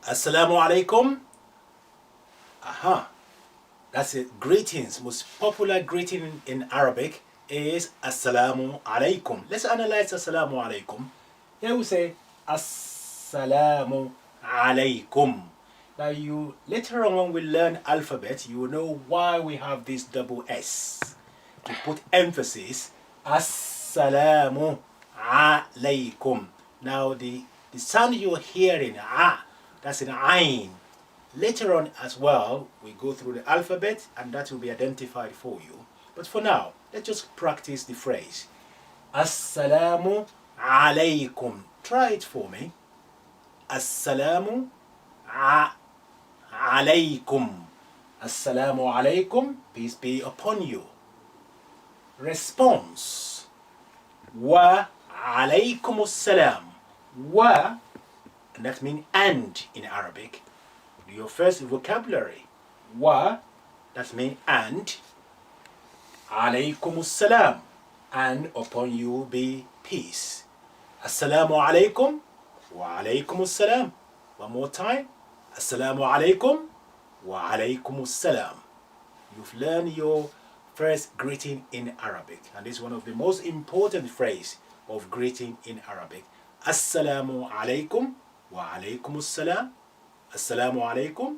Assalamu alaikum. Aha. That's it. Greetings. Most popular greeting in Arabic is Assalamu alaikum. Let's analyze Assalamu alaikum. Here we say Assalamu alaikum. Now you later on when we learn alphabet, you will know why we have this double S to put emphasis. Assalamu alaikum. Now the sound you're hearing, that's an ain. Later on as well, we go through the alphabet and that will be identified for you. But for now, let's just practice the phrase. Assalamu alaikum. Try it for me. Assalamu alaikum. Assalamu alaikum. Peace be upon you. Response. Wa alaikum assalam. Wa, and that means and in Arabic. Your first vocabulary. Wa, that means and. Alaykum assalam. And upon you will be peace. Assalamu alaikum. Wa alaykum assalam. One more time. Assalamu alaikum. Wa alaykum assalam. You've learned your first greeting in Arabic. And this is one of the most important phrases of greeting in Arabic. Assalamu alaikum. Wa alaykum assalam. Assalamu alaikum.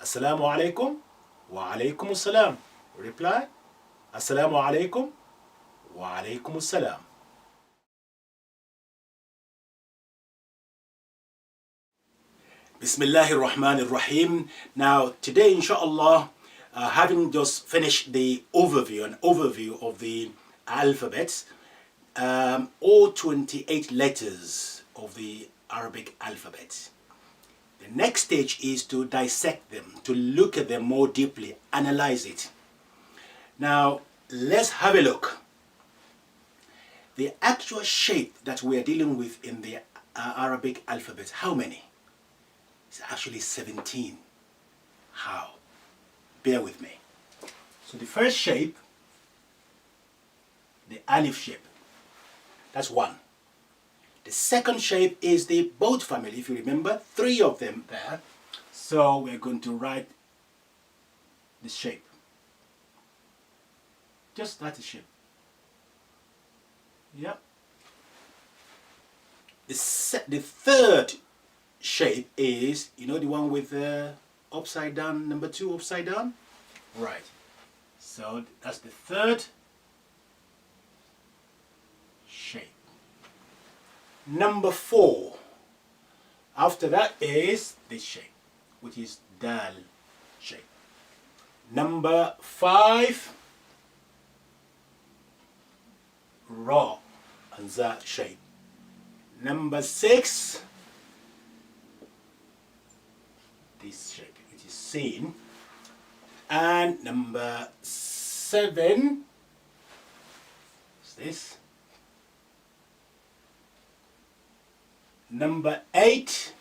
Assalamu alaikum. Wa alaikum assalam. Reply. Assalamu alaikum. Wa alaikum assalam. Bismillahir Rahmanir Rahim. Now today inshallah, having just finished the overview of the alphabets, all 28 letters of the Arabic alphabet. The next stage is to dissect them, to look at them more deeply, analyze it. Now, let's have a look. The actual shape that we are dealing with in the Arabic alphabet, how many? It's actually 17. How? Bear with me. So the first shape, the alif shape, that's one. The second shape is the both family, if you remember, 3 of them there. So we're going to write this shape. Just that shape. Yep. The third shape is, you know, the one with the upside down, number 2 upside down? Right. So that's the third shape. Number 4, after that is this shape, which is dal shape. Number 5, ra and za shape. Number 6, this shape, which is sin. And number 7 is this. Number 8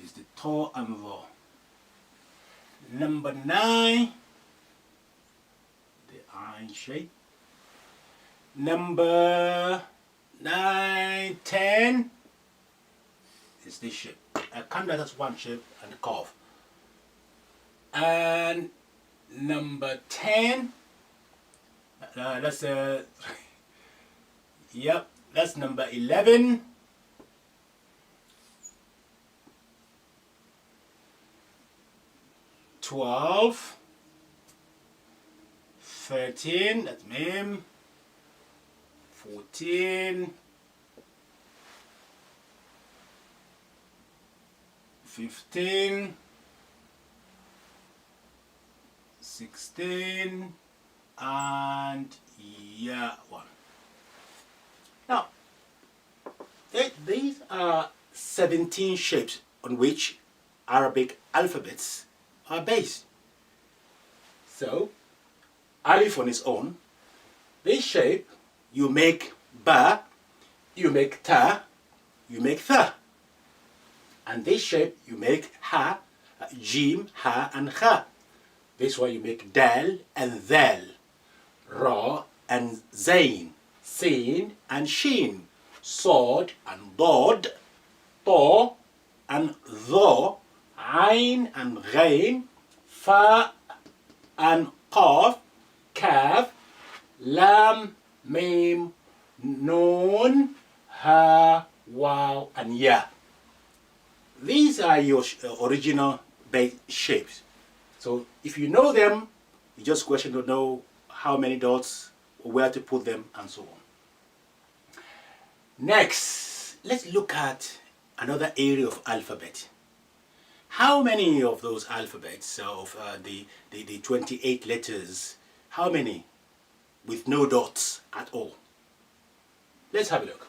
is the ta and ra. Number 9, the ain shape. Number 9, 10 is this shape. I count that as one shape and a curve. And number 10, that's yep. That's number 11. 12. 13. That's mim. 14. 15. 16. And yeah, 1. Now, these are 17 shapes on which Arabic alphabets are based. So, alif on its own, this shape, you make ba, you make ta, you make tha. And this shape, you make ha, jim, ha, and kha. This one you make dal and dhal, ra and zain, sin and shin, sword and dod, to and dho, ain and ghain, fa and qaf, kaf, lam, mim, noon, ha, waw, and ya. These are your original base shapes. So if you know them, you just question to know how many dots, where to put them, and so on. Next, let's look at another area of alphabet. How many of those alphabets of the 28 letters, how many with no dots at all? Let's have a look.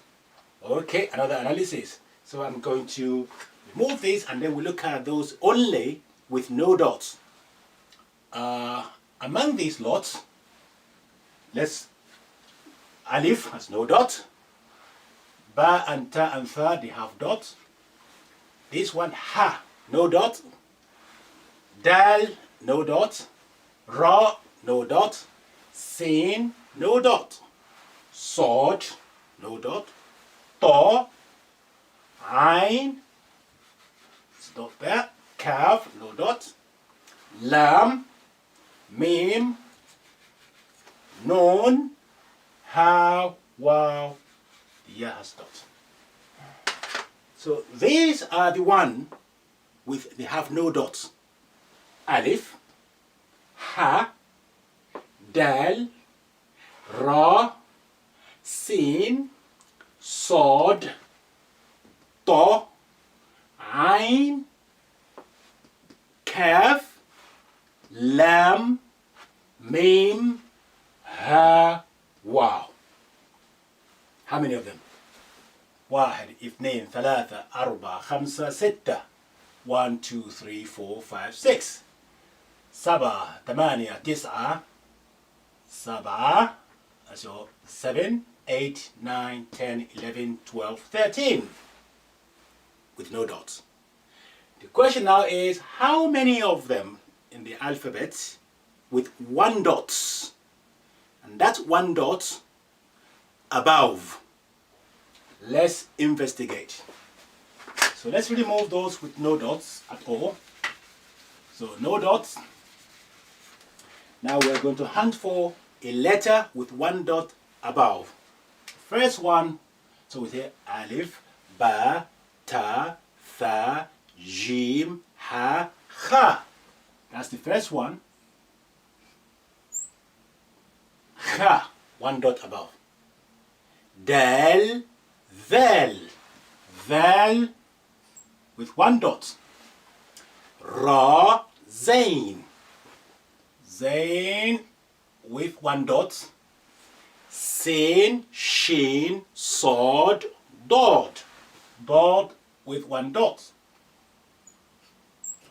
Okay, another analysis. So I'm going to remove this and then we look at those only with no dots. Among these lots, alif has no dot, ba and ta and tha, they have dots. This one, ha, no dot, dal, no dot, ra, no dot, sin, no dot, sod, no dot, to, ain, stop there, kaf, no dot, lam, mim, noon, ha, waw, ya has dot. So these are the one they have no dots. Alif, ha, dal, ra, sin, sod, to, ain, kaf, lam, mim, ha, waw. How many of them? واحد اثنين ثلاثة أربعة خمسة ستة 1 2 3 4 5 6 7 8 9 7 so 7 8 9 10 11 12 13 with no dots. The question now is how many of them in the alphabet with one dot, and that's one dot above. Let's investigate. So let's remove those with no dots at all. So no dots. Now we're going to hunt for a letter with one dot above. First one, so we say alif, ba, ta, tha, jim, ha, kha. That's the first one. Kha, one dot above. Dal, val, val with one dot. Ra, zain, zain with one dot. Sin, shin, sod, dot, dot with one dot.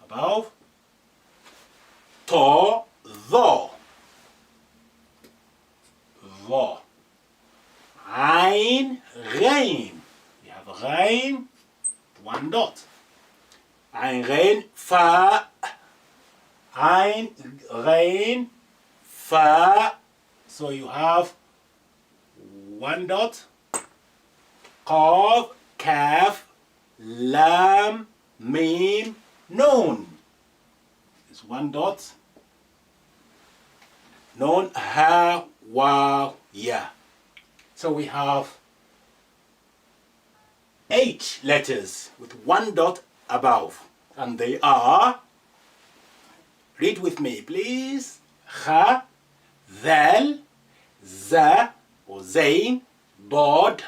Above. To, tho, tho. Ain, ghain. We have ghain, one dot. Ain, ghain, fa. Ain, ghain, fa. So you have one dot. Qaf, kaf, lam, mim, noon. It's one dot. Noon, ha, waw, ya. So we have 8 letters with one dot above. And they are, read with me please, kha, dhal, za or zain, dod,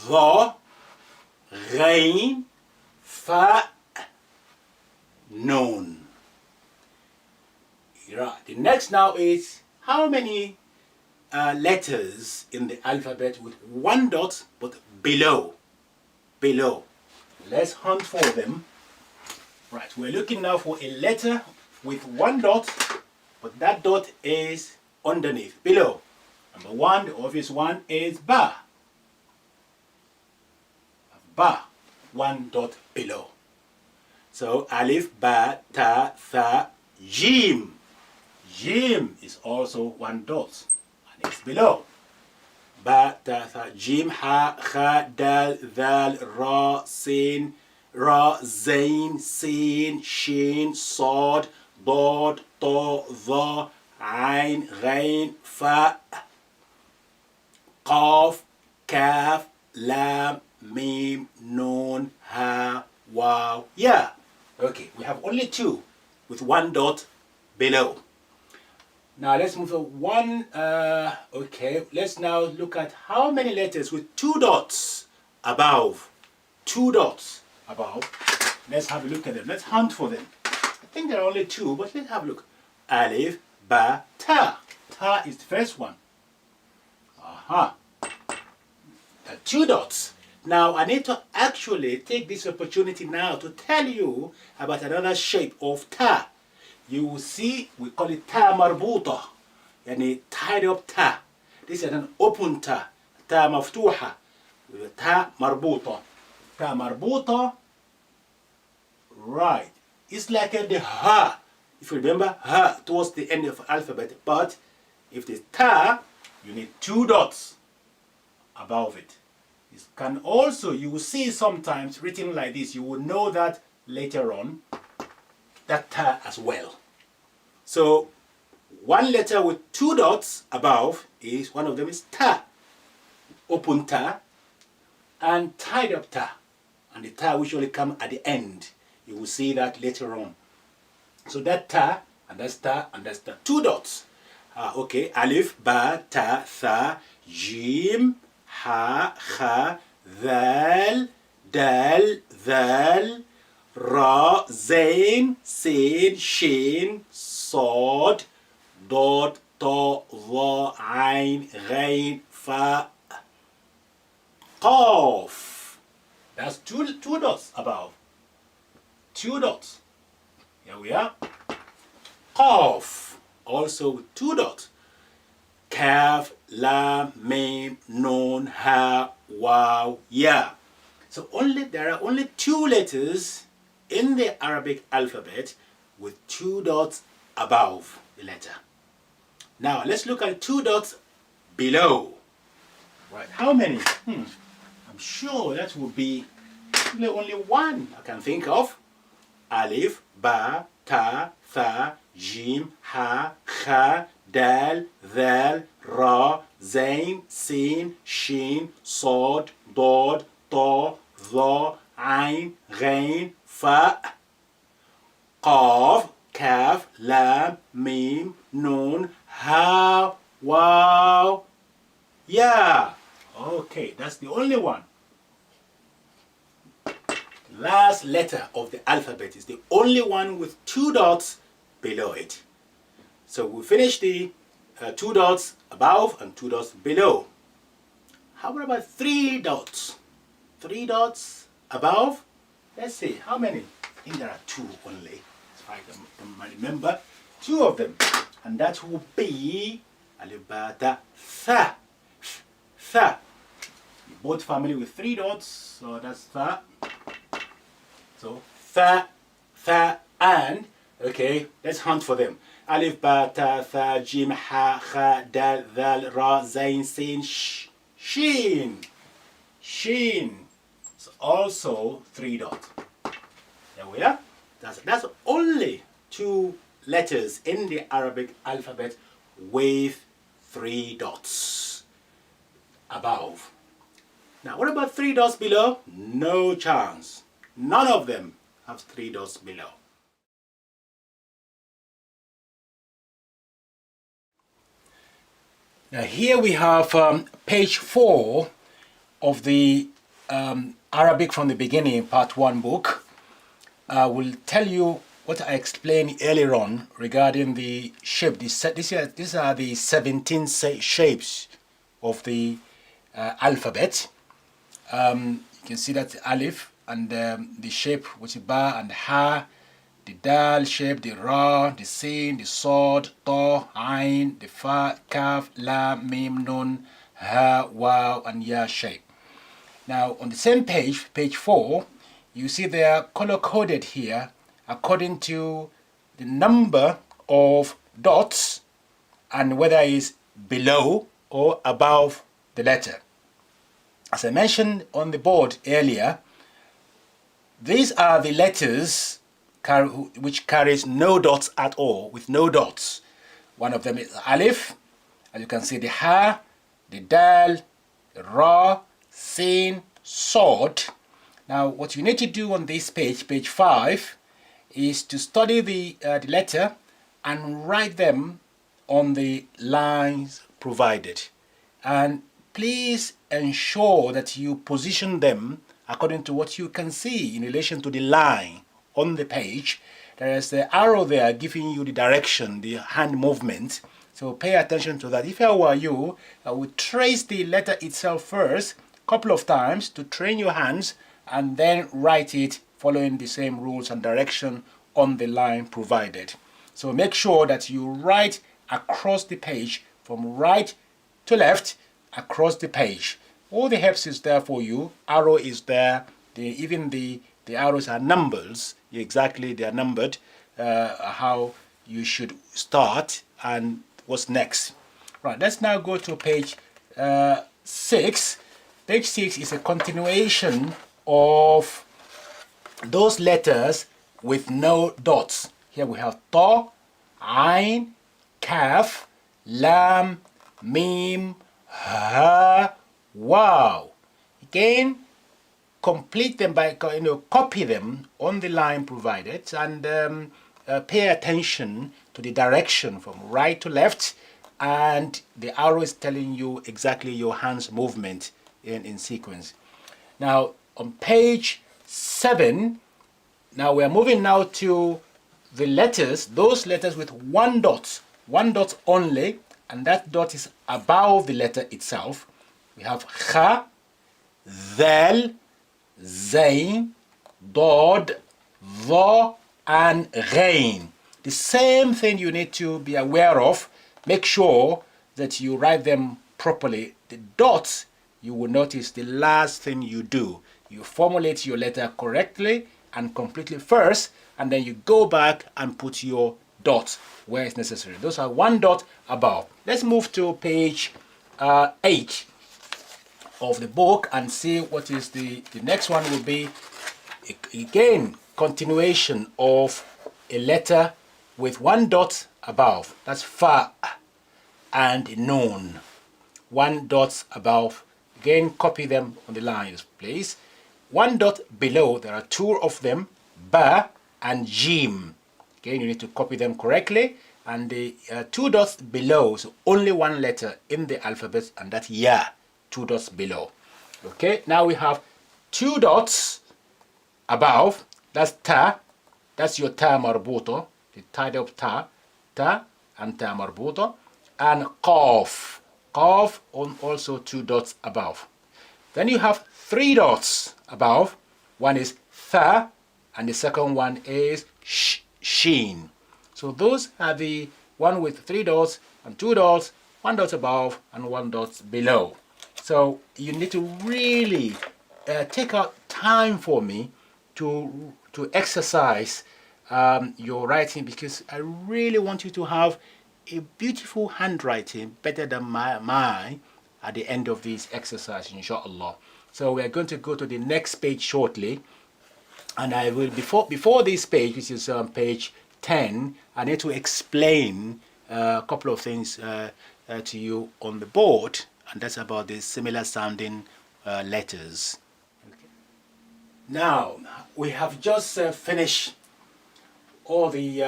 dho, ghain, fa, noon. Right. The next now is how many letters in the alphabet with one dot but below. Let's hunt for them. Right, we're looking now for a letter with one dot, but that dot is underneath, below. Number one, the obvious one is ba. Ba, one dot below. So alif, ba, ta, tha, jim. Jim is also one dot and it's below. ba, ta, tha, jim, ha, kha, dal, dhal, ra, sin, ra, zain, sin, shin, sod, dod, to, dha, ain, ghain, fa, qaf, kaf, lam, mim, nun, ha, waw, ya. Okay, we have only two with one dot below. Now let's move to one. Okay, let's now look at how many letters with two dots above. Two dots above. Let's have a look at them. Let's hunt for them. I think there are only two, but let's have a look. Alif, ba, ta. Ta is the first one. Aha. Two dots. Now I need to actually take this opportunity now to tell you about another shape of ta. You will see, we call it ta marbuta, yani tied up ta. This is an open ta, ta maftuha, ta marbuta. Ta marbuta, right. It's like the ha. If you remember, ha towards the end of the alphabet, but if the ta, you need two dots above it. It can also, you will see sometimes written like this, you will know that later on, that ta as well. So one letter with two dots above is, one of them is ta, open ta, and tied up ta, and the ta usually come at the end. You will see that later on. So that ta, and that's ta, and that's ta, two dots. Okay, alif, ba, ta, tha, jim, ha, kha, dhal, dal, dhal, ra, zain, sin, shin, sod, dod, to, dha, ain, ghain, fa, qaf. That's two dots above. Two dots. Here we are. Qaf. Also with two dots. Kaf, lam, mim, nun, ha, waw, ya. So there are only two letters in the Arabic alphabet with two dots above the letter. Now let's look at two dots below. Right, how many? I'm sure that would be only one I can think of. Alif, ba, ta, tha, jim, ha, kha, dal, dhal, ra, zain, sin, shin, sod, dod, to, dha, ain, ghain, fa, qaf, kaf, lam, mim, nun, ha, waw, ya. Okay, that's the only one. Last letter of the alphabet is the only one with two dots below it. So we finished the two dots above and two dots below. How about three dots? Three dots above? Let's see, how many? I think there are two only, if I can remember. Two of them. And that will be alif, ba, ta, tha. Tha. Both family with three dots, so that's tha. So tha, tha, and, okay, let's hunt for them. Alif, ba, ta, tha, jim, ha, kha, dal, dhal, ra, zain, sin, shin. Shin. It's also three dots. There we are. That's only two letters in the Arabic alphabet with three dots above. Now, what about three dots below? No chance. None of them have three dots below. Now here we have page 4 of the Arabic from the Beginning Part 1 book. I will tell you what I explained earlier on regarding the shape. These are the 17 shapes of the alphabet. You can see that alif and the shape which is ba and ha, the dal shape, the ra, the sin, the sod, to, ain, the fa, kaf, lam, mim, nun, ha, waw, and ya shape. Now on the same page, page 4, you see they are color coded here according to the number of dots and whether it's below or above the letter. As I mentioned on the board earlier, these are the letters which carries no dots at all, with no dots. One of them is alif, as you can see, the ha, the dal, the ra, sin, sod. Now what you need to do on this page, page 5, is to study the letter and write them on the lines provided. And please ensure that you position them according to what you can see in relation to the line on the page. There is the arrow there giving you the direction, the hand movement. So pay attention to that. If I were you, I would trace the letter itself first, a couple of times to train your hands, and then write it following the same rules and direction on the line provided. So make sure that you write across the page from right to left across the page. All the helps is there for you. Arrow is there. Even the arrows are numbers. Exactly, they are numbered. How you should start and what's next. Right, let's now go to page 6. Page 6 is a continuation of those letters with no dots. Here we have ta, ain, kaf, lam, mim, ha, wow. Again, complete them by, copy them on the line provided, and pay attention to the direction from right to left, and the arrow is telling you exactly your hands movement in sequence. Now on page 7, now we are moving now to the letters, those letters with one dot only, and that dot is above the letter itself. We have kha, dhal, zain, dod, dha, and ghain. The same thing you need to be aware of. Make sure that you write them properly. The dots, you will notice the last thing you do. You formulate your letter correctly and completely first, and then you go back and put your dot where it's necessary. Those are one dot above. Let's move to page 8 of the book and see what is the next one. Will be again continuation of a letter with one dot above. That's fa and nun. One dot above. Again, copy them on the lines, please. One dot below, there are two of them, ba and jim. Again, you need to copy them correctly. And the two dots below, so only one letter in the alphabet, and that's ya. Two dots below. Okay, now we have two dots above. That's ta. That's your ta marbuto, the tied up ta, and ta marbuto. And qaf. Qaf on also two dots above. Then you have three dots above. One is tha, and the second one is sheen. So those are the one with three dots and two dots, one dot above and one dot below. So you need to really take out time for me to exercise your writing, because I really want you to have a beautiful handwriting, better than mine, at the end of this exercise, inshallah. So we are going to go to the next page shortly, and I will before this page, which is page 10, I need to explain a couple of things to you on the board, and that's about the similar sounding letters. Okay. Now we have just finished all the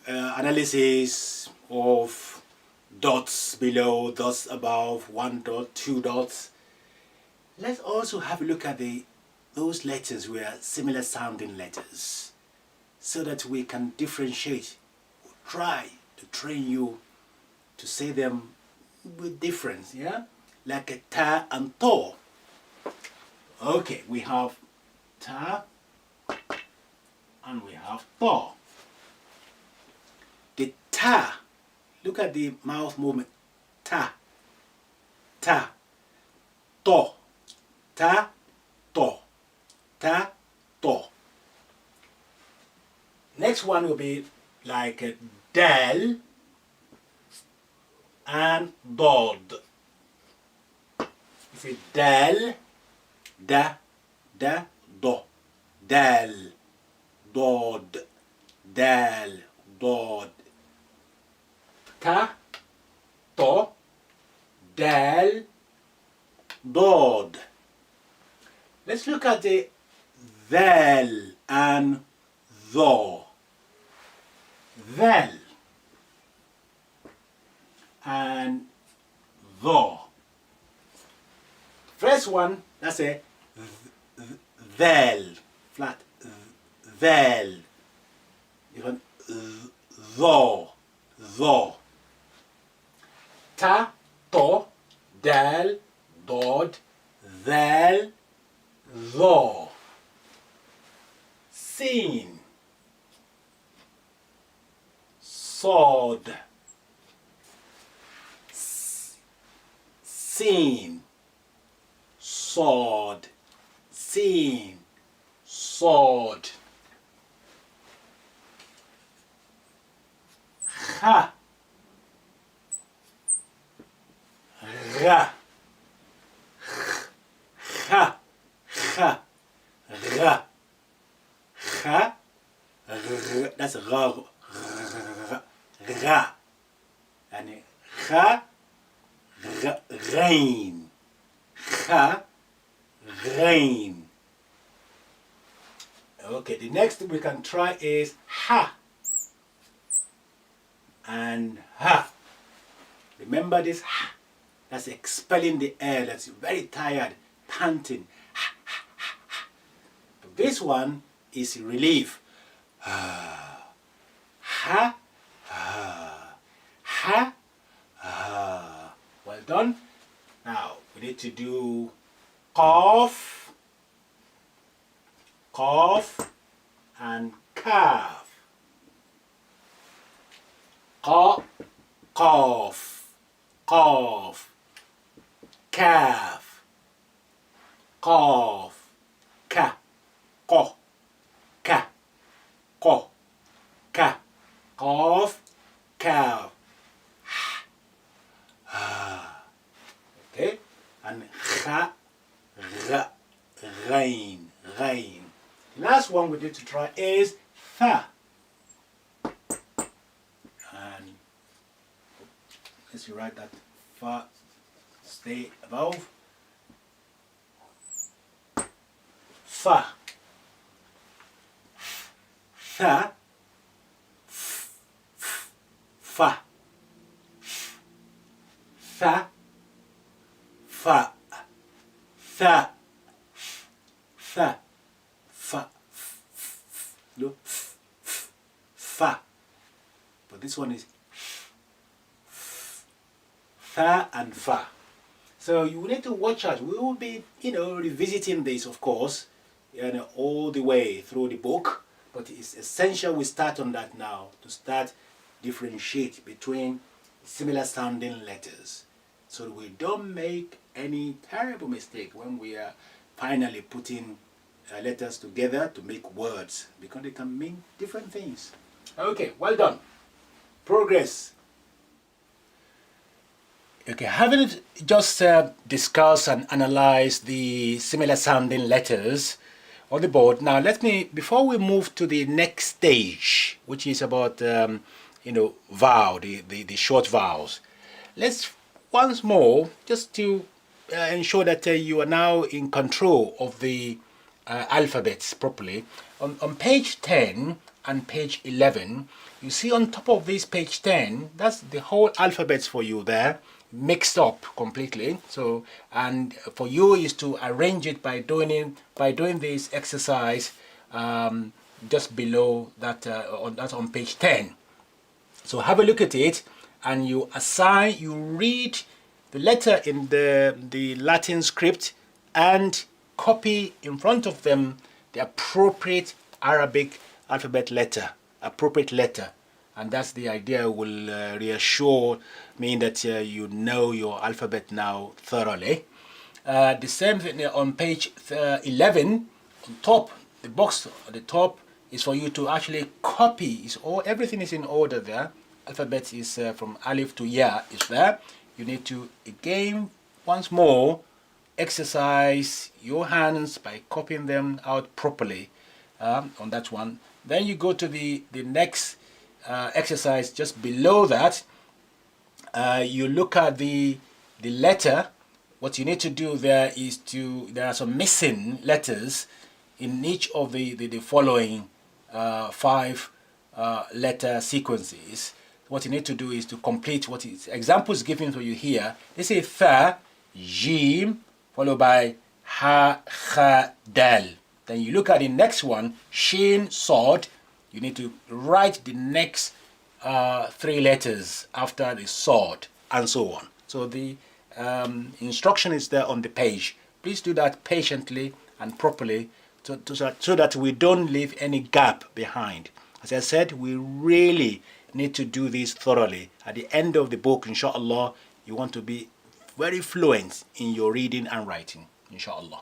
analysis of dots below, dots above, one dot, two dots. Let's also have a look at those letters where similar sounding letters, so that we can differentiate, try to train you to say them with difference, yeah? Like a ta and to. Okay, we have ta and we have to. The ta, look at the mouth movement. Ta, ta, to, ta, to, ta, to. Next one will be like a dal and dod. say dal, da, do, dal, dod, dal, dod. Ta, to, dal, dod. Let's look at the vel and tho. Vel and tho. First one, that's a vel, flat, vel. Even tho, tho. Ta, to, dal, dod, vel, tho. Sin, sod, sin, sod, sin, sod. Ha, ra, ha, ha, ra, ha, that's ra, ra, and ha, rain, ha, rain. Okay, the next we can try is ha and ha. Remember this ha, that's expelling the air, that's very tired, panting. Ha, ha, ha, ha. This one is relief. Ha, ha, ha, ha, ha. Well done. Now we need to do cough, cough, and calf. Cough, cough, cough, calf, cough, ca, cough, ca, cough, ca, cough, calf. Okay, and ha, ra, rain, rain. Last one we need to try is fa. And let's write that fa, stay above. Fa, fa, fa, fa, fa, fa, fa, fa, no, fa. But this one is fa and fa. So you need to watch out. We will be, revisiting this, of course, all the way through the book. But it's essential we start on that now to start differentiate between similar sounding letters, so that we don't make any terrible mistake when we are finally putting letters together to make words, because they can mean different things. Okay, well done. Progress. Okay, having just discussed and analyzed the similar sounding letters on the board, now let me, before we move to the next stage, which is about vowel, the short vowels, let's once more, just to ensure that you are now in control of the alphabets properly. On page 10 and page 11, you see on top of this page 10, that's the whole alphabets for you there, mixed up completely. So, and for you is to arrange it by doing this exercise just below that, that's on page 10. So have a look at it, and you read the letter in the Latin script and copy in front of them the appropriate Arabic alphabet letter, and that's the idea. Will reassure me that you know your alphabet now thoroughly. The same thing on page 11, on top, the box at the top is for you to actually copy. Everything is in order there. Alphabet is from Alif to Ya is there. You need to again once more exercise your hands by copying them out properly on that one. Then you go to the next exercise just below that. You look at the letter. What you need to do there is there are some missing letters in each of the following 5 letter sequences. What you need to do is to complete what is examples given for you here. They say tha, jim, followed by ha, kha, dal. Then you look at the next one, shin, sod. You need to write the next 3 letters after the sod, and so on. So the instruction is there on the page. Please do that patiently and properly so that we don't leave any gap behind. As I said, we really need to do this thoroughly. At the end of the book, inshallah, you want to be very fluent in your reading and writing, inshallah.